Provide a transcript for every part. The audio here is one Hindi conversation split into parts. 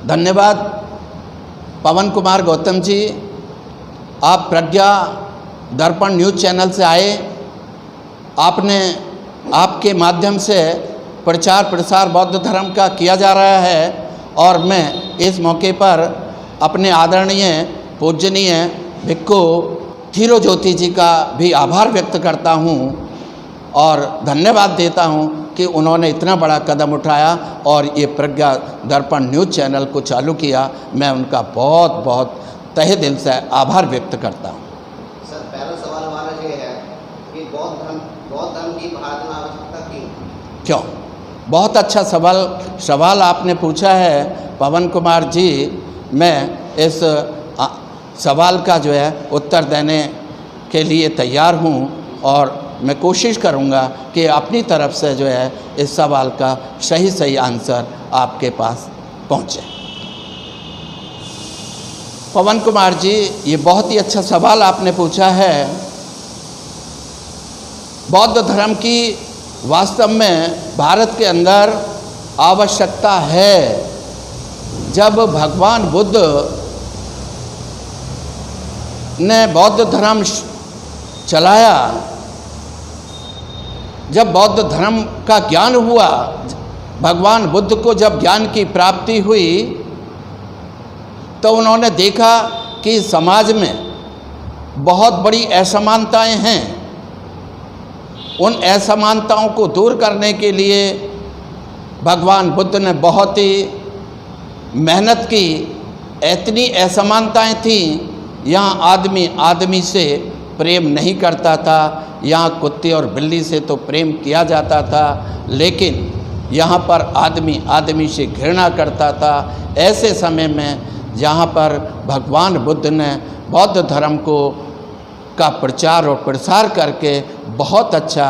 धन्यवाद पवन कुमार गौतम जी, आप प्रज्ञा दर्पण न्यूज़ चैनल से आए। आपने आपके माध्यम से प्रचार प्रसार बौद्ध धर्म का किया जा रहा है और मैं इस मौके पर अपने आदरणीय पूजनीय भिक्खु थीरो ज्योति जी का भी आभार व्यक्त करता हूँ और धन्यवाद देता हूँ कि उन्होंने इतना बड़ा कदम उठाया और ये प्रज्ञा दर्पण न्यूज़ चैनल को चालू किया। मैं उनका बहुत बहुत तहे दिल से आभार व्यक्त करता हूँ। सर, पहला सवाल हमारा ये है कि बौद्ध धर्म की भारत में आवश्यकता क्यों? बहुत अच्छा सवाल आपने पूछा है पवन कुमार जी। मैं इस सवाल का जो है उत्तर देने के लिए तैयार हूँ और मैं कोशिश करूँगा कि अपनी तरफ से जो है इस सवाल का सही आंसर आपके पास पहुँचे। पवन कुमार जी, ये बहुत ही अच्छा सवाल आपने पूछा है। बौद्ध धर्म की वास्तव में भारत के अंदर आवश्यकता है। जब भगवान बुद्ध ने बौद्ध धर्म चलाया, जब बौद्ध धर्म का ज्ञान हुआ, भगवान बुद्ध को जब ज्ञान की प्राप्ति हुई तो उन्होंने देखा कि समाज में बहुत बड़ी असमानताएं हैं। उन असमानताओं को दूर करने के लिए भगवान बुद्ध ने बहुत ही मेहनत की। इतनी असमानताएं थीं, यहाँ आदमी आदमी से प्रेम नहीं करता था, यहाँ कुत्ते और बिल्ली से तो प्रेम किया जाता था, लेकिन यहाँ पर आदमी आदमी से घृणा करता था। ऐसे समय में जहाँ पर भगवान बुद्ध ने बौद्ध धर्म का प्रचार और प्रसार करके बहुत अच्छा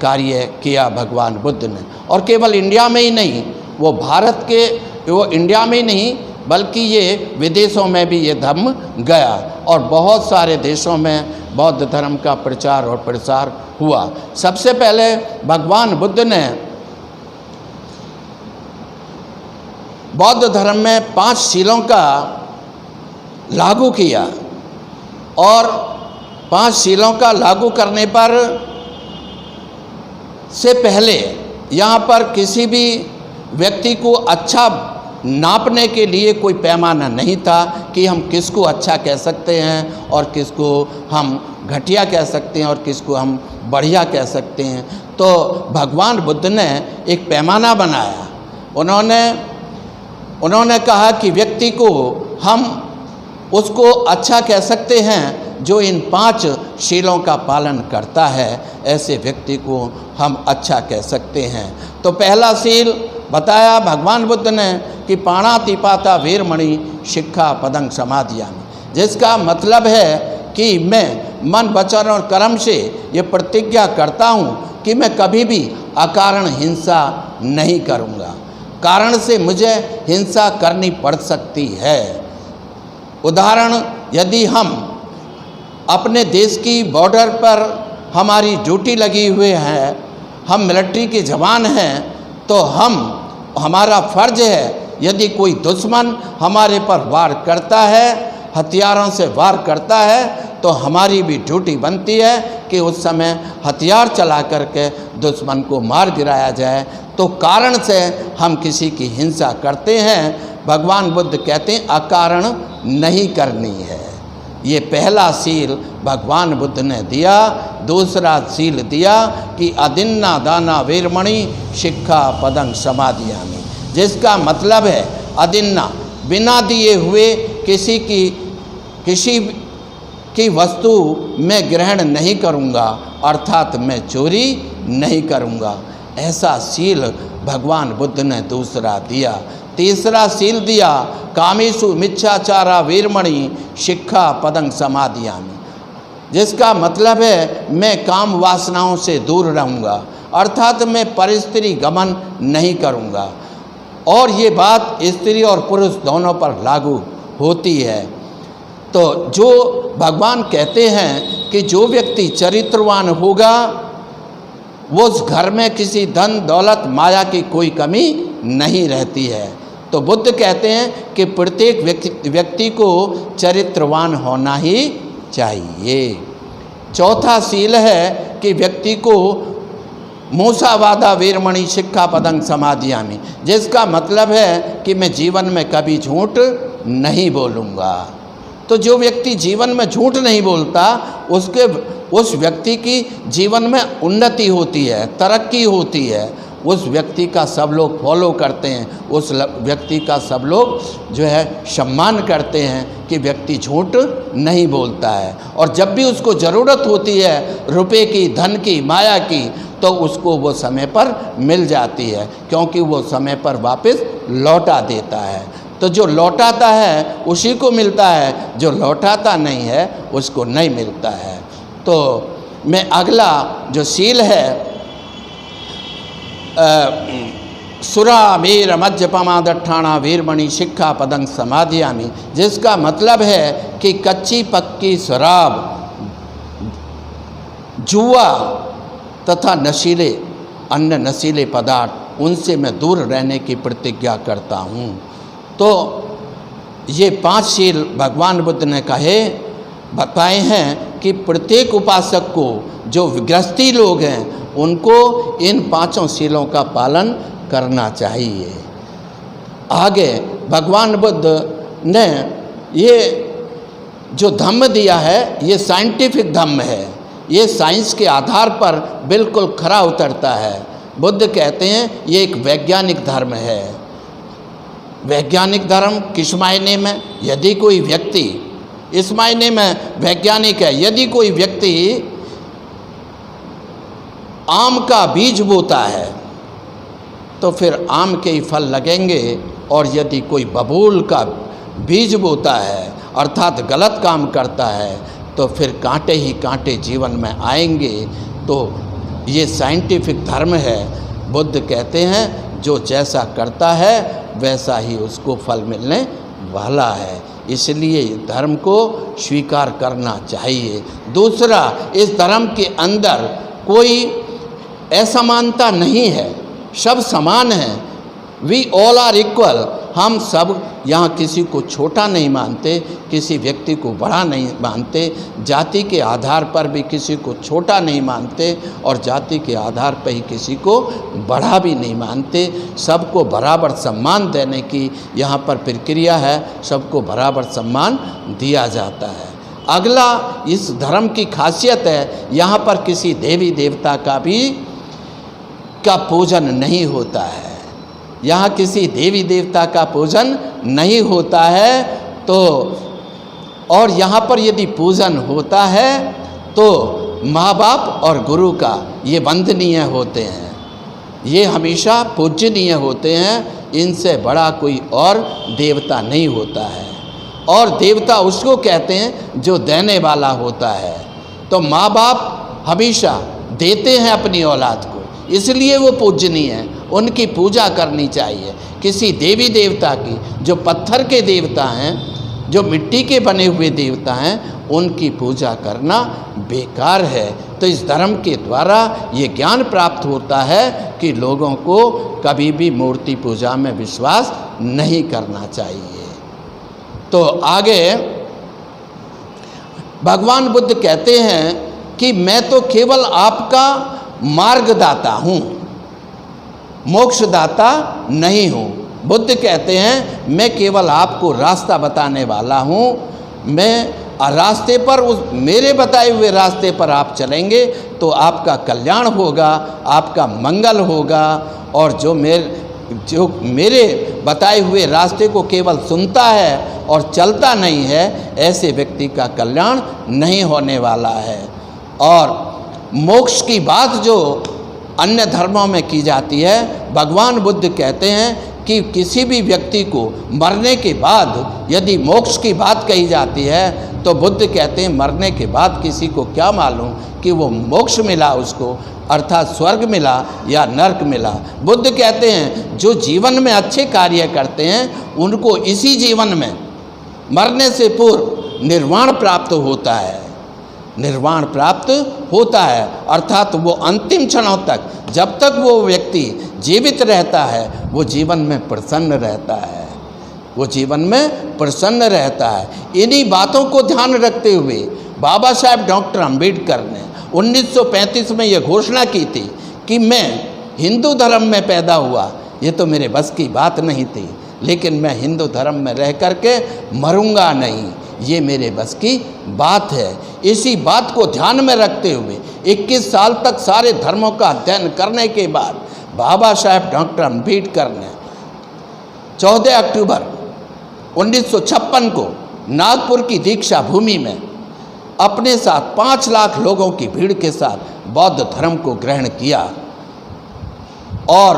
कार्य किया भगवान बुद्ध ने। और केवल इंडिया में ही नहीं, वो इंडिया में ही नहीं बल्कि ये विदेशों में भी ये धर्म गया और बहुत सारे देशों में बौद्ध धर्म का प्रचार और प्रसार हुआ। सबसे पहले भगवान बुद्ध ने बौद्ध धर्म में 5 शीलों का लागू किया और 5 शीलों का लागू करने पर से पहले यहाँ पर किसी भी व्यक्ति को अच्छा नापने के लिए कोई पैमाना नहीं था कि हम किसको अच्छा कह सकते हैं और किसको हम घटिया कह सकते हैं और किसको हम बढ़िया कह सकते हैं। तो भगवान बुद्ध ने एक पैमाना बनाया। उन्होंने कहा कि व्यक्ति को हम उसको अच्छा कह सकते हैं जो इन 5 शीलों का पालन करता है, ऐसे व्यक्ति को हम अच्छा कह सकते हैं। तो पहला शील बताया भगवान बुद्ध ने कि पाणातिपाता वीरमणि शिक्षा पदं समाधियामि, जिसका मतलब है कि मैं मन वचन और कर्म से ये प्रतिज्ञा करता हूँ कि मैं कभी भी अकारण हिंसा नहीं करूँगा। कारण से मुझे हिंसा करनी पड़ सकती है। उदाहरण, यदि हम अपने देश की बॉर्डर पर हमारी ड्यूटी लगी हुई है, हम मिलिट्री के जवान हैं, तो हमारा फ़र्ज है यदि कोई दुश्मन हमारे पर वार करता है, हथियारों से वार करता है, तो हमारी भी ड्यूटी बनती है कि उस समय हथियार चला करके दुश्मन को मार गिराया जाए। तो कारण से हम किसी की हिंसा करते हैं। भगवान बुद्ध कहते हैं अकारण नहीं करनी है। ये पहला शील भगवान बुद्ध ने दिया। दूसरा शील दिया कि अदिन्ना दाना वीरमणि शिक्षा पदं समाधियामि, जिसका मतलब है अदिन्ना, बिना दिए हुए किसी की वस्तु मैं ग्रहण नहीं करूँगा, अर्थात मैं चोरी नहीं करूँगा। ऐसा शील भगवान बुद्ध ने दूसरा दिया। तीसरा शील दिया कामेषु मिच्छाचारा वीरमणि शिक्षा पदं समाधियामि, जिसका मतलब है मैं काम वासनाओं से दूर रहूँगा, अर्थात मैं परस्त्री गमन नहीं करूँगा। और ये बात स्त्री और पुरुष दोनों पर लागू होती है। तो जो भगवान कहते हैं कि जो व्यक्ति चरित्रवान होगा वो उस घर में किसी धन दौलत माया की कोई कमी नहीं रहती है। तो बुद्ध कहते हैं कि प्रत्येक व्यक्ति को चरित्रवान होना ही चाहिए। चौथा शील है कि व्यक्ति को मूसावादा वीरमणि शिक्षापदं समादियामि, जिसका मतलब है कि मैं जीवन में कभी झूठ नहीं बोलूँगा। तो जो व्यक्ति जीवन में झूठ नहीं बोलता उस व्यक्ति की जीवन में उन्नति होती है, तरक्की होती है, उस व्यक्ति का सब लोग फॉलो करते हैं, उस व्यक्ति का सब लोग जो है सम्मान करते हैं कि व्यक्ति झूठ नहीं बोलता है। और जब भी उसको ज़रूरत होती है रुपए की, धन की, माया की, तो उसको वो समय पर मिल जाती है, क्योंकि वो समय पर वापस लौटा देता है। तो जो लौटाता है उसी को मिलता है, जो लौटाता नहीं है उसको नहीं मिलता है। तो मैं अगला जो शील है सुरा वीर मज्जपमादट्ठाणा वीरमणि शिक्षापदं समादियामि, जिसका मतलब है कि कच्ची पक्की शराब, जुआ तथा नशीले अन्य नशीले पदार्थ, उनसे मैं दूर रहने की प्रतिज्ञा करता हूँ। तो ये 5 शील भगवान बुद्ध ने बताए हैं कि प्रत्येक उपासक को, जो गृहस्थी लोग हैं, उनको इन 5 शीलों का पालन करना चाहिए। आगे भगवान बुद्ध ने ये जो धम्म दिया है ये साइंटिफिक धम्म है, ये साइंस के आधार पर बिल्कुल खरा उतरता है। बुद्ध कहते हैं ये एक वैज्ञानिक धर्म है। वैज्ञानिक धर्म किस मायने में? यदि कोई व्यक्ति, इस मायने में वैज्ञानिक है, यदि कोई व्यक्ति आम का बीज बोता है तो फिर आम के ही फल लगेंगे, और यदि कोई बबूल का बीज बोता है अर्थात गलत काम करता है तो फिर कांटे ही कांटे जीवन में आएंगे। तो ये साइंटिफिक धर्म है। बुद्ध कहते हैं जो जैसा करता है वैसा ही उसको फल मिलने वाला है, इसलिए धर्म को स्वीकार करना चाहिए। दूसरा, इस धर्म के अंदर कोई असमानता नहीं है, सब समान हैं। We all are equal. हम सब यहाँ किसी को छोटा नहीं मानते, किसी व्यक्ति को बड़ा नहीं मानते, जाति के आधार पर भी किसी को छोटा नहीं मानते और जाति के आधार पर ही किसी को बड़ा भी नहीं मानते। सबको बराबर सम्मान देने की यहाँ पर प्रक्रिया है, सबको बराबर सम्मान दिया जाता है। अगला इस धर्म की खासियत है, यहाँ पर किसी देवी देवता का पूजन नहीं होता है। यहाँ किसी देवी देवता का पूजन नहीं होता है। तो और यहाँ पर यदि पूजन होता है तो माँ बाप और गुरु का ये वंदनीय होते हैं, ये हमेशा पूजनीय होते हैं। इनसे बड़ा कोई और देवता नहीं होता है। और देवता उसको कहते हैं जो देने वाला होता है। तो माँ बाप हमेशा देते हैं अपनी औलाद को, इसलिए वो पूजनीय है, उनकी पूजा करनी चाहिए। किसी देवी देवता की, जो पत्थर के देवता हैं, जो मिट्टी के बने हुए देवता हैं, उनकी पूजा करना बेकार है। तो इस धर्म के द्वारा ये ज्ञान प्राप्त होता है कि लोगों को कभी भी मूर्ति पूजा में विश्वास नहीं करना चाहिए। तो आगे भगवान बुद्ध कहते हैं कि मैं तो केवल आपका मार्गदाता हूँ, मोक्षदाता नहीं हूँ। बुद्ध कहते हैं मैं केवल आपको रास्ता बताने वाला हूँ। मैं रास्ते पर, उस मेरे बताए हुए रास्ते पर आप चलेंगे तो आपका कल्याण होगा, आपका मंगल होगा। और जो मेरे बताए हुए रास्ते को केवल सुनता है और चलता नहीं है, ऐसे व्यक्ति का कल्याण नहीं होने वाला है। और मोक्ष की बात जो अन्य धर्मों में की जाती है, भगवान बुद्ध कहते हैं कि किसी भी व्यक्ति को मरने के बाद यदि मोक्ष की बात कही जाती है तो बुद्ध कहते हैं मरने के बाद किसी को क्या मालूम कि वो मोक्ष मिला उसको, अर्थात स्वर्ग मिला या नरक मिला। बुद्ध कहते हैं जो जीवन में अच्छे कार्य करते हैं उनको इसी जीवन में मरने से पूर्व निर्वाण प्राप्त होता है। निर्वाण प्राप्त होता है। अर्थात वो अंतिम क्षणों तक, जब तक वो व्यक्ति जीवित रहता है, वो जीवन में प्रसन्न रहता है, वो जीवन में प्रसन्न रहता है। इन्हीं बातों को ध्यान रखते हुए बाबा साहेब डॉक्टर अंबेडकर ने 1935 में ये घोषणा की थी कि मैं हिंदू धर्म में पैदा हुआ, ये तो मेरे बस की बात नहीं थी, लेकिन मैं हिंदू धर्म में रह कर के मरूंगा नहीं, ये मेरे बस की बात है। इसी बात को ध्यान में रखते हुए 21 साल तक सारे धर्मों का अध्ययन करने के बाद बाबा साहेब डॉक्टर अंबेडकर ने 14 अक्टूबर 1956 को नागपुर की दीक्षा भूमि में अपने साथ 5 लाख लोगों की भीड़ के साथ बौद्ध धर्म को ग्रहण किया। और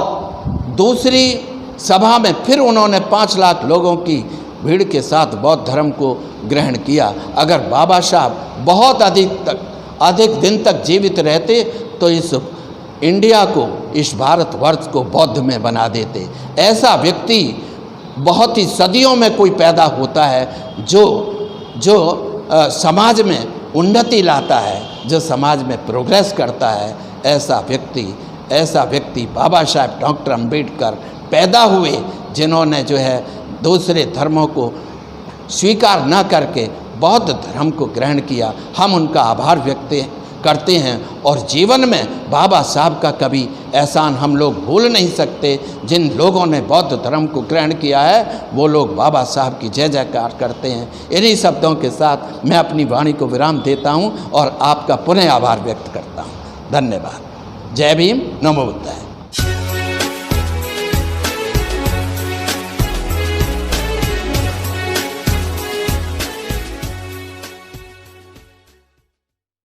दूसरी सभा में फिर उन्होंने 5 लाख लोगों की भीड़ के साथ बौद्ध धर्म को ग्रहण किया। अगर बाबा साहब बहुत अधिक दिन तक जीवित रहते तो इस इंडिया को, इस भारतवर्ष को बौद्ध में बना देते। ऐसा व्यक्ति बहुत ही सदियों में कोई पैदा होता है जो समाज में उन्नति लाता है, जो समाज में प्रोग्रेस करता है। ऐसा व्यक्ति बाबा साहेब डॉक्टर अंबेडकर पैदा हुए, जिन्होंने जो है दूसरे धर्मों को स्वीकार न करके बौद्ध धर्म को ग्रहण किया। हम उनका आभार व्यक्त करते हैं और जीवन में बाबा साहब का कभी एहसान हम लोग भूल नहीं सकते। जिन लोगों ने बौद्ध धर्म को ग्रहण किया है वो लोग बाबा साहब की जय जयकार करते हैं। इन्हीं शब्दों के साथ मैं अपनी वाणी को विराम देता हूं और आपका पुनः आभार व्यक्त करता हूं। धन्यवाद। जय भीम, नमो बुद्धाय।